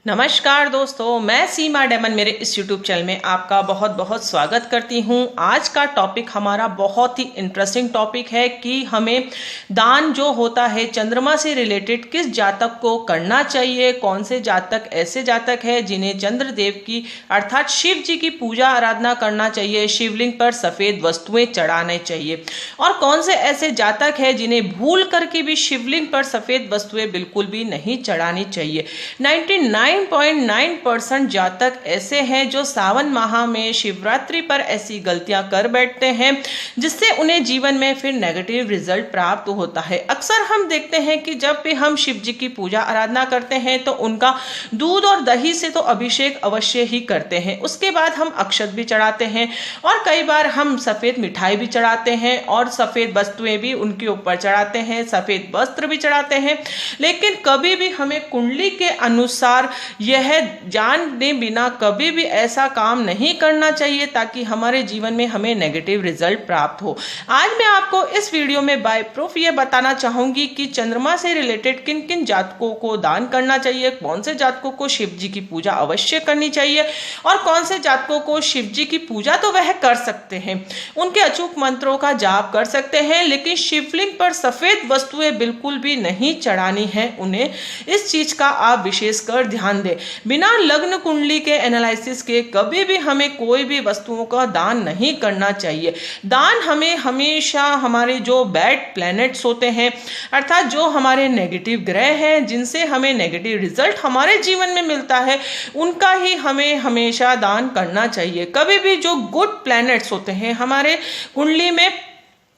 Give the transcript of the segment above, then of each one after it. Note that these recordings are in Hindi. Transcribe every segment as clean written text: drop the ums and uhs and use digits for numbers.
नमस्कार दोस्तों, मैं सीमा डेमन मेरे इस YouTube चैनल में आपका बहुत बहुत स्वागत करती हूं। आज का टॉपिक हमारा बहुत ही इंटरेस्टिंग टॉपिक है कि हमें दान जो होता है चंद्रमा से रिलेटेड किस जातक को करना चाहिए। कौन से जातक ऐसे जातक है जिन्हें चंद्रदेव की अर्थात शिव जी की पूजा आराधना करना चाहिए, शिवलिंग पर सफ़ेद वस्तुएं चढ़ाने चाहिए, और कौन से ऐसे जातक है जिन्हें भूल करके भी शिवलिंग पर सफ़ेद वस्तुएं बिल्कुल भी नहीं चढ़ानी चाहिए। 99.9% जातक ऐसे हैं जो सावन माह में शिवरात्रि पर ऐसी गलतियां कर बैठते हैं जिससे उन्हें जीवन में फिर नेगेटिव रिजल्ट प्राप्त होता है। अक्सर हम देखते हैं कि जब भी हम शिव जी की पूजा आराधना करते हैं तो उनका दूध और दही से तो अभिषेक अवश्य ही करते हैं। उसके बाद हम अक्षत भी चढ़ाते हैं और कई बार हम सफ़ेद मिठाई भी चढ़ाते हैं और सफ़ेद वस्तुएं भी उनके ऊपर चढ़ाते हैं, सफ़ेद वस्त्र भी चढ़ाते हैं। लेकिन कभी भी हमें कुंडली के अनुसार यह जाने बिना कभी भी ऐसा काम नहीं करना चाहिए ताकि हमारे जीवन में हमें नेगेटिव रिजल्ट प्राप्त हो। आज मैं आपको इस वीडियो में बाय प्रूफ ये बताना चाहूंगी कि चंद्रमा से रिलेटेड किन किन जातकों को दान करना चाहिए, कौन से जातकों को शिव जी की पूजा अवश्य करनी चाहिए और कौन से जातकों को शिव जी की पूजा तो वह कर सकते हैं, उनके अचूक मंत्रों का जाप कर सकते हैं, लेकिन शिवलिंग पर सफेद वस्तुएं बिल्कुल भी नहीं चढ़ानी है उन्हें। इस चीज का आप विशेषकर ध्यान दें। बिना लग्न कुंडली के एनालिसिस के कभी भी हमें कोई भी वस्तुओं का दान नहीं करना चाहिए। दान हमें हमेशा हमारे जो बैड प्लैनेट्स होते हैं अर्थात जो हमारे नेगेटिव ग्रह हैं जिनसे हमें नेगेटिव रिजल्ट हमारे जीवन में मिलता है उनका ही हमें हमेशा दान करना चाहिए। कभी भी जो गुड प्लैनेट्स होते हैं हमारे कुंडली में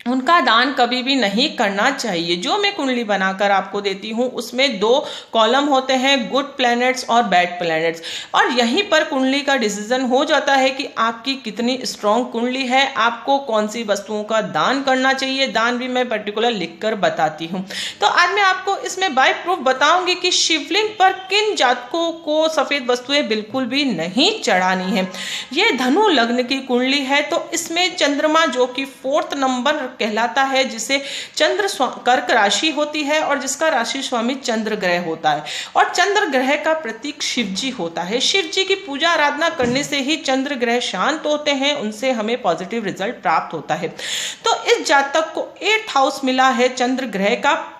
उनका दान कभी भी नहीं करना चाहिए। जो मैं कुंडली बनाकर आपको देती हूँ उसमें 2 कॉलम होते हैं, गुड प्लैनेट्स और बैड प्लैनेट्स, और यहीं पर कुंडली का डिसीजन हो जाता है कि आपकी कितनी स्ट्रॉन्ग कुंडली है, आपको कौन सी वस्तुओं का दान करना चाहिए। दान भी मैं पर्टिकुलर लिखकर बताती हूँ। तो आज मैं आपको इसमें बाय प्रूफ बताऊंगी कि शिवलिंग पर किन जातकों को सफ़ेद वस्तुएं बिल्कुल भी नहीं चढ़ानी है। ये धनु लग्न की कुंडली है तो इसमें चंद्रमा जो कि 4th नंबर कहलाता है, जिसे चंद्र कर्क राशि होती है और जिसका राशि स्वामी चंद्र ग्रह होता है, और चंद्र ग्रह का प्रतीक शिव जी होता है। शिव जी की पूजा आराधना करने से ही चंद्र ग्रह शांत होते हैं, उनसे हमें पॉजिटिव रिजल्ट प्राप्त होता है। तो इस जातक को 8th हाउस मिला है चंद्र ग्रह का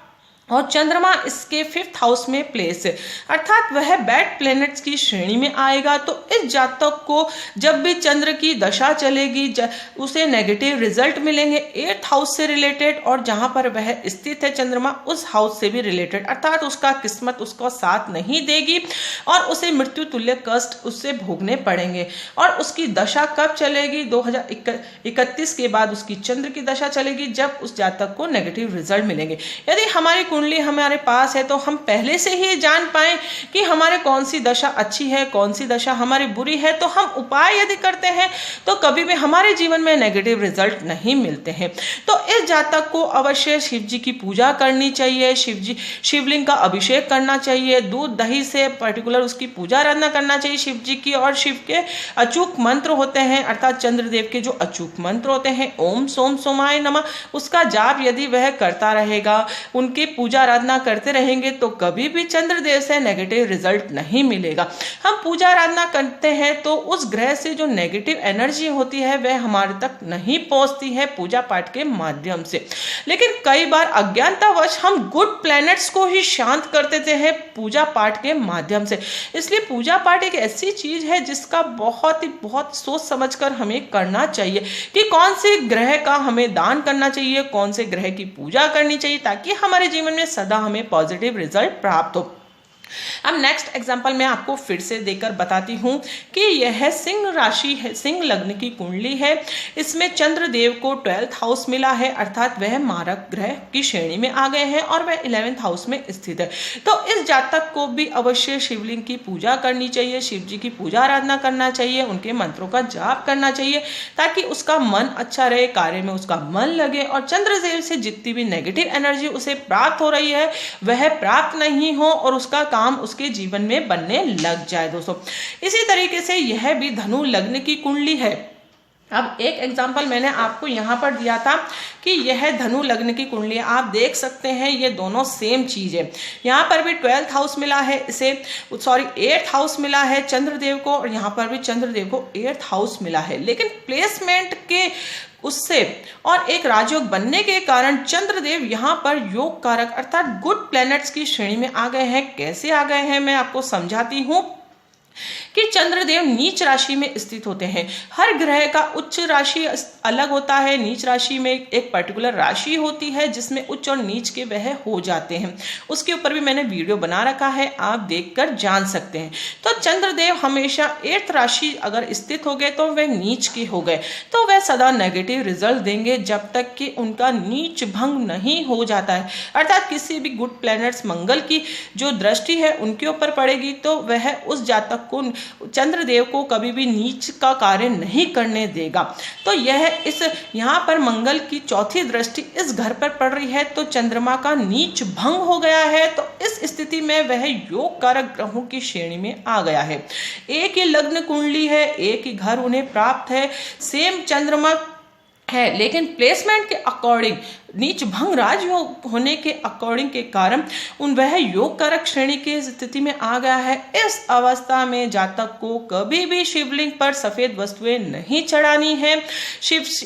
और चंद्रमा इसके 5th हाउस में प्लेस है, अर्थात वह बैड प्लैनेट्स की श्रेणी में आएगा। तो इस जातक को जब भी चंद्र की दशा चलेगी उसे नेगेटिव रिजल्ट मिलेंगे 8th हाउस से रिलेटेड, और जहां पर वह स्थित है चंद्रमा उस हाउस से भी रिलेटेड, अर्थात उसका किस्मत उसको साथ नहीं देगी और उसे मृत्यु तुल्य कष्ट उससे भोगने पड़ेंगे। और उसकी दशा कब चलेगी? 2031 के बाद उसकी चंद्र की दशा चलेगी जब उस जातक को नेगेटिव रिजल्ट मिलेंगे। यदि हमारी कुंडली हमारे पास है तो हम पहले से ही जान पाए कि हमारे कौन सी दशा अच्छी है, कौन सी दशा हमारी बुरी है, तो हम उपाय यदि करते हैं तो कभी भी हमारे जीवन में नेगेटिव रिजल्ट नहीं मिलते हैं। तो इस जातक को अवश्य शिव जी की पूजा करनी चाहिए, शिवलिंग का अभिषेक करना चाहिए, दूध दही से पर्टिकुलर उसकी पूजा आराधना करना चाहिए शिव जी की। और शिव के अचूक मंत्र होते हैं अर्थात चंद्रदेव के जो अचूक मंत्र होते हैं, ओम सोम सोमाय नमः, उसका जाप यदि वह करता रहेगा, उनकी पूजा आराधना करते रहेंगे तो कभी भी चंद्रदेव से नेगेटिव रिजल्ट नहीं मिलेगा। हम पूजा आराधना करते हैं तो उस ग्रह से जो नेगेटिव एनर्जी होती है वह हमारे तक नहीं पहुंचती है पूजा पाठ के माध्यम से। लेकिन कई बार अज्ञानतावश हम गुड प्लैनेट्स को ही शांत कर देते हैं पूजा पाठ के माध्यम से। इसलिए पूजा पाठ एक ऐसी चीज है जिसका बहुत सोच समझकर हमें करना चाहिए कि कौन से ग्रह का हमें दान करना चाहिए, कौन से ग्रह की पूजा करनी चाहिए, ताकि हमारे जीवन में सदा हमें पॉजिटिव रिजल्ट प्राप्त हो। अब नेक्स्ट एग्जांपल मैं आपको फिर से देकर बताती हूं कि यह सिंह राशि है, सिंह लग्न की कुंडली है। इसमें चंद्रदेव को 12th हाउस मिला है अर्थात वह मारक ग्रह की श्रेणी में आ गए हैं और वह 11th हाउस में स्थित है। तो इस जातक को भी अवश्य शिवलिंग की पूजा करनी चाहिए, शिव जी की पूजा आराधना करना चाहिए, उनके मंत्रों का जाप करना चाहिए ताकि उसका मन अच्छा रहे, कार्य में उसका मन लगे और चंद्रदेव से जितनी भी नेगेटिव एनर्जी उसे प्राप्त हो रही है वह प्राप्त नहीं हो और उसका काम उसके जीवन में बनने लग जाए। दोस्तों इसी तरीके से यह भी धनु लग्न की कुंडली है। अब एक एग्जाम्पल मैंने आपको यहाँ पर दिया था कि यह धनु लग्न की कुंडली, आप देख सकते हैं ये दोनों सेम चीज है। यहाँ पर भी 12th हाउस मिला है इसे, 8th हाउस मिला है चंद्रदेव को, और यहाँ पर भी चंद्रदेव को 8th हाउस मिला है। लेकिन प्लेसमेंट के उससे और एक राजयोग बनने के कारण चंद्रदेव यहाँ पर योग कारक अर्थात गुड प्लैनेट्स की श्रेणी में आ गए हैं। कैसे आ गए हैं मैं आपको समझाती हूँ कि चंद्रदेव नीच राशि में स्थित होते हैं। हर ग्रह का उच्च राशि अलग होता है, नीच राशि में एक पर्टिकुलर राशि होती है जिसमें उच्च और नीच के वह हो जाते हैं। उसके ऊपर भी मैंने वीडियो बना रखा है, आप देखकर जान सकते हैं। तो चंद्रदेव हमेशा 8th राशि अगर स्थित हो गए तो वह नीच के हो गए, तो वह सदा नेगेटिव रिजल्ट देंगे जब तक कि उनका नीच भंग नहीं हो जाता है। अर्थात किसी भी गुड प्लैनेट्स मंगल की जो दृष्टि है उनके ऊपर पड़ेगी तो वह उस जातक को, चंद्रदेव को कभी भी नीच का कार्य नहीं करने देगा। तो यह इस यहाँ पर मंगल की चौथी दृष्टि इस घर पर पड़ रही है तो चंद्रमा का नीच भंग हो गया है। तो इस स्थिति में वह योग कारक ग्रहों की श्रेणी में आ गया है। एक ही लग्न कुंडली है, एक ही घर उन्हें प्राप्त है, सेम चंद्रमा है, लेकिन प्लेसमेंट के अकॉर्डिंग नीच भंग राजयोग होने के अकॉर्डिंग के कारण वह योग कारक श्रेणी की स्थिति में आ गया है। इस अवस्था में जातक को कभी भी शिवलिंग पर सफेद वस्तुएं नहीं चढ़ानी है,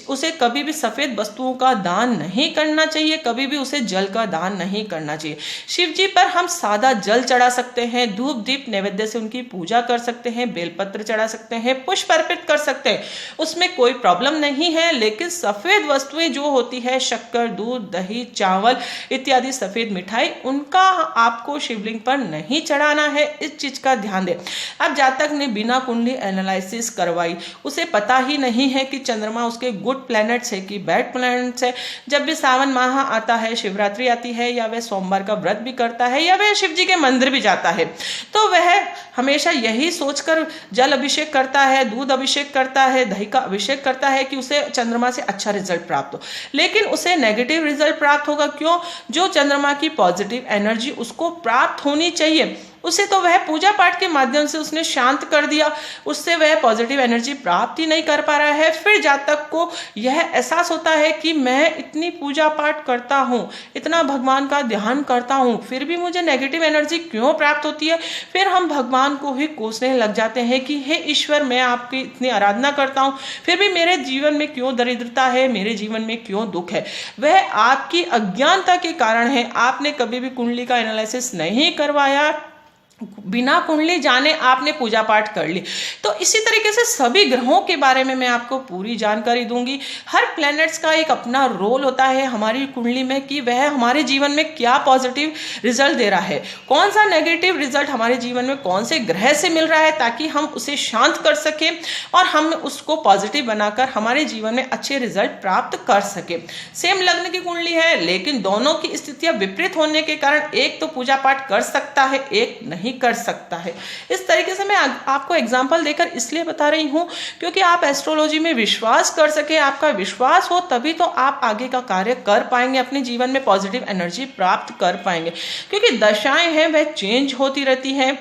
उसे कभी भी सफेद वस्तुओं का दान नहीं करना चाहिए, कभी भी उसे जल का दान नहीं करना चाहिए। शिव जी पर हम सादा जल चढ़ा सकते हैं, धूप दीप नैवेद्य से उनकी पूजा कर सकते हैं, बेलपत्र चढ़ा सकते हैं, पुष्प अर्पित कर सकते हैं, उसमें कोई प्रॉब्लम नहीं है। लेकिन सफेद वस्तुएं जो होती है, शक्कर, दूध, दही, चावल इत्यादि सफेद मिठाई, उनका आपको शिवलिंग पर नहीं चढ़ाना है, इस चीज का ध्यान दें। अब जातक ने बिना कुंडली एनालिसिस करवाई, उसे पता ही नहीं है कि चंद्रमा उसके गुड प्लैनेट्स है कि बैड प्लैनेट्स है। जब भी सावन माह आता है, शिवरात्रि आती है, या वह सोमवार का व्रत भी करता है, या वह शिव जी के मंदिर भी जाता है, तो वह हमेशा यही सोचकर जल अभिषेक करता है, दूध अभिषेक करता है, दही का अभिषेक करता है कि उसे चंद्रमा से अच्छा रिजल्ट प्राप्त हो। लेकिन उसे नेगेटिव रिजल्ट प्राप्त होगा। क्यों? जो चंद्रमा की पॉजिटिव एनर्जी उसको प्राप्त होनी चाहिए, उसे तो वह पूजा पाठ के माध्यम से उसने शांत कर दिया, उससे वह पॉजिटिव एनर्जी प्राप्त ही नहीं कर पा रहा है। फिर जातक को यह एहसास होता है कि मैं इतनी पूजा पाठ करता हूँ, इतना भगवान का ध्यान करता हूँ, फिर भी मुझे नेगेटिव एनर्जी क्यों प्राप्त होती है। फिर हम भगवान को ही कोसने लग जाते हैं कि हे ईश्वर, मैं आपकी इतनी आराधना करता हूँ, फिर भी मेरे जीवन में क्यों दरिद्रता है, मेरे जीवन में क्यों दुख है। वह आपकी अज्ञानता के कारण है। आपने कभी भी कुंडली का एनालिसिस नहीं करवाया, बिना कुंडली जाने आपने पूजा पाठ कर ली। तो इसी तरीके से सभी ग्रहों के बारे में मैं आपको पूरी जानकारी दूंगी। हर प्लैनेट्स का एक अपना रोल होता है हमारी कुंडली में कि वह हमारे जीवन में क्या पॉजिटिव रिजल्ट दे रहा है, कौन सा नेगेटिव रिजल्ट हमारे जीवन में कौन से ग्रह से मिल रहा है, ताकि हम उसे शांत कर सके और हम उसको पॉजिटिव बनाकर हमारे जीवन में अच्छे रिजल्ट प्राप्त कर सके। सेम लग्न की कुंडली है, लेकिन दोनों की स्थितियां विपरीत होने के कारण एक तो पूजा पाठ कर सकता है, एक नहीं कर सकता है। इस तरीके से मैं आपको एग्जांपल देकर इसलिए बता रही हूं क्योंकि आप एस्ट्रोलॉजी में विश्वास कर सके। आपका विश्वास हो तभी तो आप आगे का कार्य कर पाएंगे, अपने जीवन में पॉजिटिव एनर्जी प्राप्त कर पाएंगे, क्योंकि दशाएं हैं वह चेंज होती रहती हैं।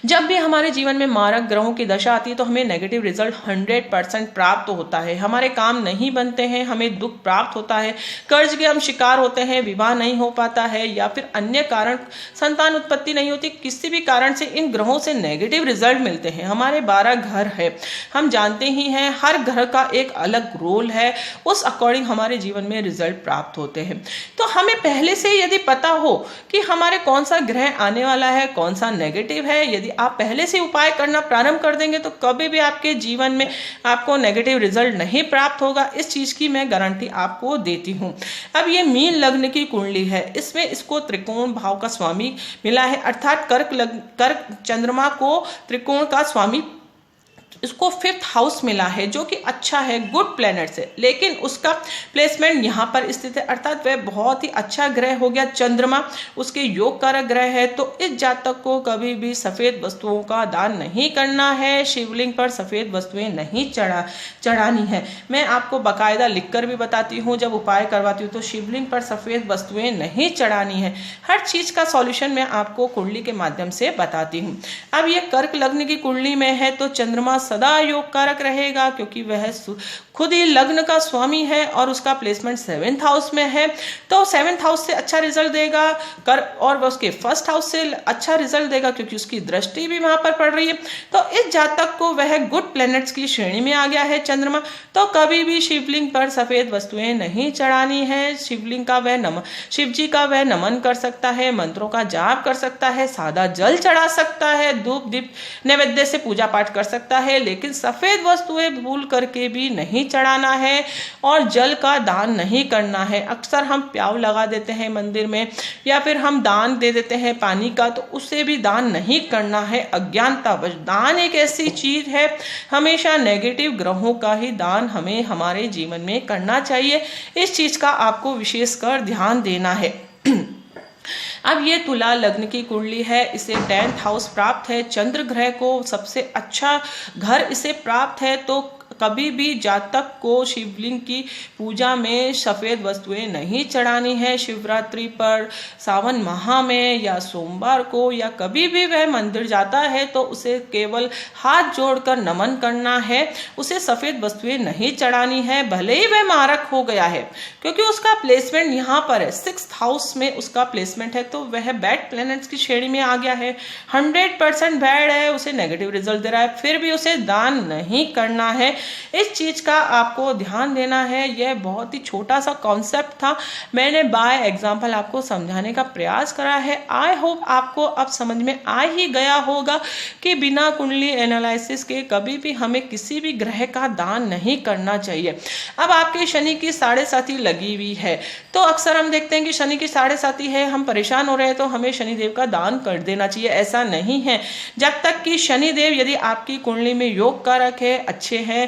जब भी हमारे जीवन में मारक ग्रहों की दशा आती है तो हमें नेगेटिव रिजल्ट 100% प्राप्त होता है। हमारे काम नहीं बनते हैं, हमें दुख प्राप्त होता है, कर्ज के हम शिकार होते हैं, विवाह नहीं हो पाता है, या फिर अन्य कारण संतान उत्पत्ति नहीं होती। किसी भी कारण से इन ग्रहों से नेगेटिव रिजल्ट मिलते हैं। हमारे 12 घर है, हम जानते ही हैं, हर घर का एक अलग रोल है, उस अकॉर्डिंग हमारे जीवन में रिजल्ट प्राप्त होते हैं। तो हमें पहले से यदि पता हो कि हमारे कौन सा ग्रह आने वाला है, कौन सा नेगेटिव है, यदि आप पहले से उपाय करना प्रारंभ कर देंगे तो कभी भी आपके जीवन में आपको नेगेटिव रिजल्ट नहीं प्राप्त होगा। इस चीज की मैं गारंटी आपको देती हूं। अब ये मीन लग्न की कुंडली है, इसमें इसको त्रिकोण भाव का स्वामी मिला है, अर्थात कर्क चंद्रमा को त्रिकोण का स्वामी, इसको 5th हाउस मिला है जो कि अच्छा है, गुड प्लैनेट से, लेकिन उसका प्लेसमेंट यहाँ पर स्थित है, अर्थात वह बहुत ही अच्छा ग्रह हो गया। चंद्रमा उसके योग कारक ग्रह है। तो इस जातक को कभी भी सफेद वस्तुओं का दान नहीं करना है, शिवलिंग पर सफेद वस्तुएं नहीं चढ़ानी है। मैं आपको बाकायदा लिखकर भी बताती हूँ, जब उपाय करवाती हूँ तो शिवलिंग पर सफेद वस्तुएं नहीं चढ़ानी है। हर चीज का सॉल्यूशन मैं आपको कुंडली के माध्यम से बताती हूँ। अब ये कर्क लग्न की कुंडली में है तो चंद्रमा सदा योग कारक रहेगा, क्योंकि वह खुद ही लग्न का स्वामी है और उसका प्लेसमेंट 7th हाउस में है, तो 7th हाउस से अच्छा रिजल्ट देगा कर, और वह उसके 1st हाउस से अच्छा रिजल्ट देगा क्योंकि उसकी दृष्टि भी वहां पर पड़ रही है। तो इस जातक को वह गुड प्लैनेट्स की श्रेणी में आ गया है चंद्रमा। तो कभी भी शिवलिंग पर सफेद वस्तुएं नहीं चढ़ानी है। शिवलिंग का वह नमन, शिव जी का वह नमन कर सकता है, मंत्रों का जाप कर सकता है, सादा जल चढ़ा सकता है, धूप दीप नैवेद्य से पूजा पाठ कर सकता है, लेकिन सफेद वस्तुएं भूल करके भी नहीं चढ़ाना है और जल का दान नहीं करना है। अक्सर हम प्याव लगा देते हैं मंदिर में या फिर हम दान दे देते हैं पानी का, तो उससे भी दान नहीं करना है अज्ञानतावश। दान एक ऐसी चीज है, हमेशा नेगेटिव ग्रहों का ही दान हमें हमारे जीवन में करना चाहिए। इस चीज का आपको विशेषकर ध्यान देना है। अब ये तुला लग्न की कुंडली है, इसे 10th हाउस प्राप्त है, चंद्र ग्रह को सबसे अच्छा घर इसे प्राप्त है। तो कभी भी जातक को शिवलिंग की पूजा में सफेद वस्तुएं नहीं चढ़ानी है। शिवरात्रि पर, सावन माह में या सोमवार को या कभी भी वह मंदिर जाता है तो उसे केवल हाथ जोड़कर नमन करना है, उसे सफेद वस्तुएं नहीं चढ़ानी है। भले ही वह मारक हो गया है क्योंकि उसका प्लेसमेंट यहाँ पर है, 6th हाउस में उसका प्लेसमेंट है, तो वह बैड प्लैनेट्स की श्रेणी में आ गया है, 100% बैड है, उसे नेगेटिव रिजल्ट दे रहा है, फिर भी उसे दान नहीं करना है। इस चीज का आपको ध्यान देना है। यह बहुत ही छोटा सा कॉन्सेप्ट था, मैंने बाय एग्जांपल आपको समझाने का प्रयास करा है। आई होप आपको अब समझ में आ ही गया होगा कि बिना कुंडली एनालिसिस के कभी भी हमें किसी भी ग्रह का दान नहीं करना चाहिए। अब आपके शनि की 7.5 लगी हुई है, तो अक्सर हम देखते हैं कि शनि की 7.5 है, हम परेशान हो रहे हैं तो हमें शनिदेव का दान कर देना चाहिए। ऐसा नहीं है, जब तक कि शनिदेव यदि आपकी कुंडली में योग कारक है, अच्छे हैं,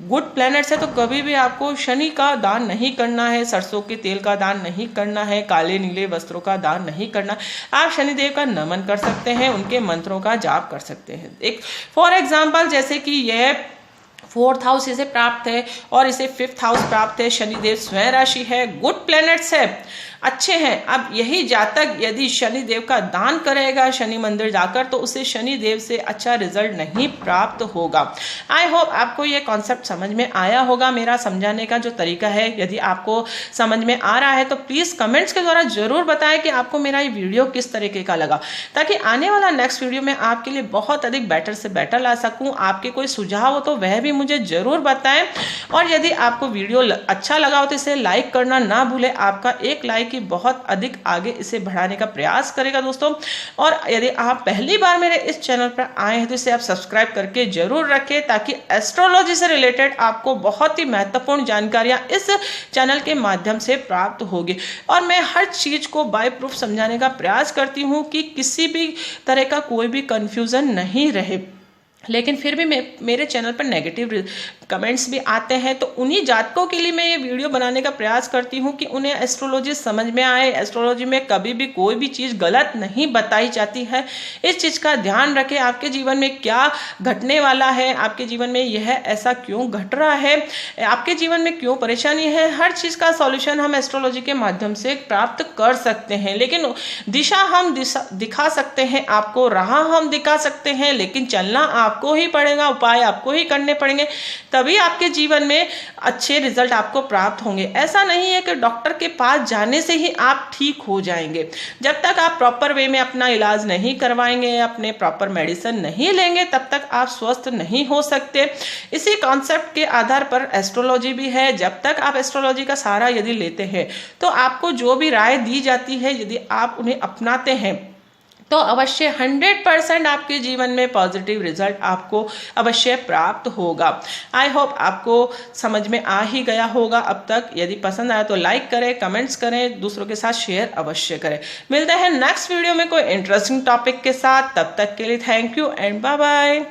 गुड प्लैनेट्स है, तो कभी भी आपको शनि का दान नहीं करना है, सरसों के तेल का दान नहीं करना है, काले नीले वस्त्रों का दान नहीं करना। आप शनिदेव का नमन कर सकते हैं, उनके मंत्रों का जाप कर सकते हैं। एक फॉर एग्जाम्पल जैसे कि यह 4th हाउस इसे प्राप्त है और इसे 5th हाउस प्राप्त है, शनिदेव स्वयं राशि है, गुड प्लैनेट्स है, अच्छे हैं। अब यही जातक यदि शनिदेव का दान करेगा शनि मंदिर जाकर, तो उसे शनिदेव से अच्छा रिजल्ट नहीं प्राप्त होगा। आई होप आपको ये कॉन्सेप्ट समझ में आया होगा। मेरा समझाने का जो तरीका है, यदि आपको समझ में आ रहा है तो प्लीज कमेंट्स के द्वारा जरूर बताएं कि आपको मेरा ये वीडियो किस तरीके का लगा, ताकि आने वाला नेक्स्ट वीडियो में आपके लिए बहुत अधिक बेटर से बेटर ला सकूं। आपके कोई सुझाव हो तो वह भी मुझे जरूर बताएं, और यदि आपको वीडियो अच्छा लगा हो तो इसे लाइक करना ना भूले। आपका एक लाइक की बहुत अधिक आगे इसे बढ़ाने का प्रयास करेगा दोस्तों। और यदि आप पहली बार मेरे इस चैनल पर आए हैं तो इसे आप सब्सक्राइब करके जरूर रखें, ताकि एस्ट्रोलॉजी से रिलेटेड आपको बहुत ही महत्वपूर्ण जानकारियां इस चैनल के माध्यम से प्राप्त होगी। और मैं हर चीज को बाय प्रूफ समझाने का प्रयास करती हूं कि किसी भी तरह का कोई भी कंफ्यूजन नहीं रहे। लेकिन फिर भी मेरे चैनल पर नेगेटिव कमेंट्स भी आते हैं, तो उन्हीं जातकों के लिए मैं ये वीडियो बनाने का प्रयास करती हूँ कि उन्हें एस्ट्रोलॉजी समझ में आए। एस्ट्रोलॉजी में कभी भी कोई भी चीज़ गलत नहीं बताई जाती है। इस चीज़ का ध्यान रखें, आपके जीवन में क्या घटने वाला है, आपके जीवन में यह ऐसा क्यों घट रहा है, आपके जीवन में क्यों परेशानी है, हर चीज़ का सॉल्यूशन हम एस्ट्रोलॉजी के माध्यम से प्राप्त कर सकते हैं। लेकिन दिशा हम दिखा सकते हैं, आपको राह हम दिखा सकते हैं, लेकिन चलना आपको ही पड़ेगा, उपाय आपको ही करने पड़ेंगे, तभी आपके जीवन में अच्छे रिजल्ट आपको प्राप्त होंगे। ऐसा नहीं है कि डॉक्टर के पास जाने से ही आप ठीक हो जाएंगे। जब तक आप प्रॉपर वे में अपना इलाज नहीं करवाएंगे, अपने प्रॉपर मेडिसिन नहीं लेंगे, तब तक आप स्वस्थ नहीं हो सकते। इसी कॉन्सेप्ट के आधार पर एस्ट्रोलॉजी भी है। जब तक आप एस्ट्रोलॉजी का सहारा यदि लेते हैं तो आपको जो भी राय दी जाती है, यदि आप उन्हें अपनाते हैं तो अवश्य 100% आपके जीवन में पॉजिटिव रिजल्ट आपको अवश्य प्राप्त होगा। आई होप आपको समझ में आ ही गया होगा अब तक। यदि पसंद आया तो लाइक करें, कमेंट्स करें, दूसरों के साथ शेयर अवश्य करें। मिलते हैं नेक्स्ट वीडियो में कोई इंटरेस्टिंग टॉपिक के साथ। तब तक के लिए thank you and bye bye.